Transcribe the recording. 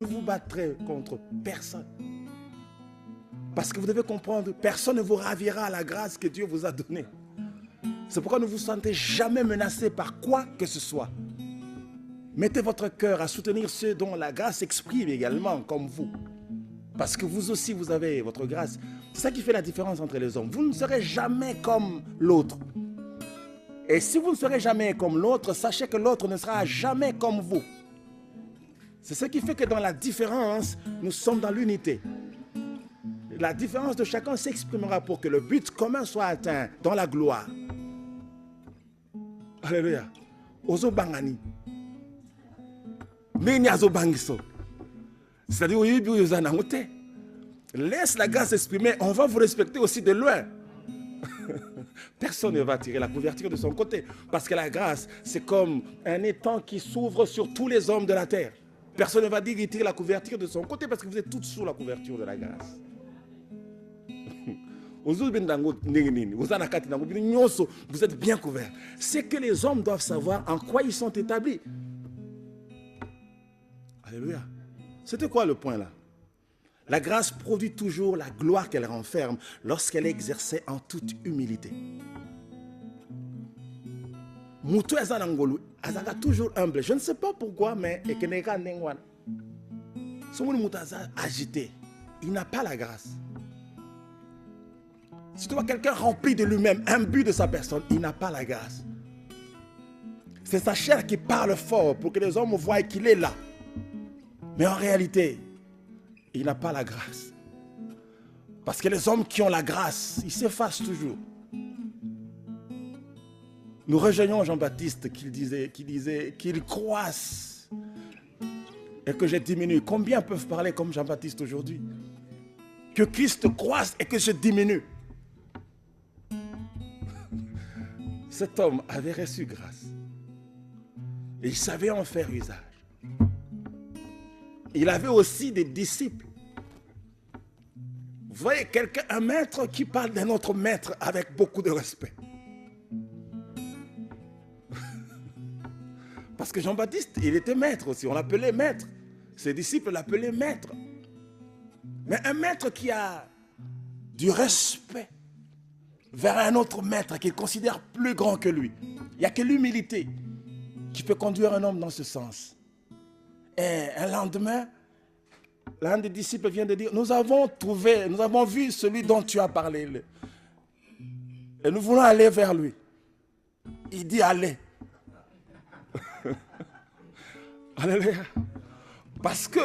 ne vous battrez contre personne. Parce que vous devez comprendre, personne ne vous ravira à la grâce que Dieu vous a donnée. C'est pourquoi ne vous sentez jamais menacé par quoi que ce soit. Mettez votre cœur à soutenir ceux dont la grâce s'exprime également, comme vous. Parce que vous aussi, vous avez votre grâce. C'est ça qui fait la différence entre les hommes. Vous ne serez jamais comme l'autre. Et si vous ne serez jamais comme l'autre, sachez que l'autre ne sera jamais comme vous. C'est ce qui fait que dans la différence, nous sommes dans l'unité. La différence de chacun s'exprimera pour que le but commun soit atteint dans la gloire. Alléluia. Ozo bangani. Meni azo bangiso. C'est-à-dire, laisse la grâce s'exprimer, on va vous respecter aussi de loin. Personne ne va tirer la couverture de son côté. Parce que la grâce, c'est comme un étang qui s'ouvre sur tous les hommes de la terre. Personne ne va dire qu'il tire la couverture de son côté parce que vous êtes tous sous la couverture de la grâce. Vous êtes bien couverts. C'est que les hommes doivent savoir en quoi ils sont établis. Alléluia. C'était quoi le point là? La grâce produit toujours la gloire qu'elle renferme lorsqu'elle est exercée en toute humilité. Moutou Azanangolu, Azaka toujours humble. Je ne sais pas pourquoi, mais son Moutaza agité, il n'a pas la grâce. Si tu vois quelqu'un rempli de lui-même, imbu de sa personne, il n'a pas la grâce. C'est sa chair qui parle fort pour que les hommes voient qu'il est là. Mais en réalité, il n'a pas la grâce. Parce que les hommes qui ont la grâce, ils s'effacent toujours. Nous rejoignons Jean-Baptiste qui disait qu'il croisse et que je diminue. Combien peuvent parler comme Jean-Baptiste aujourd'hui? Que Christ croisse et que je diminue. Cet homme avait reçu grâce. Et il savait en faire usage. Il avait aussi des disciples. Vous voyez, un maître qui parle d'un autre maître avec beaucoup de respect. Parce que Jean-Baptiste, il était maître aussi. On l'appelait maître. Ses disciples l'appelaient maître. Mais un maître qui a du respect vers un autre maître qu'il considère plus grand que lui. Il n'y a que l'humilité qui peut conduire un homme dans ce sens. Et un lendemain, l'un des disciples vient de dire, nous avons vu celui dont tu as parlé. Et nous voulons aller vers lui. Il dit, allez. Alléluia. Parce que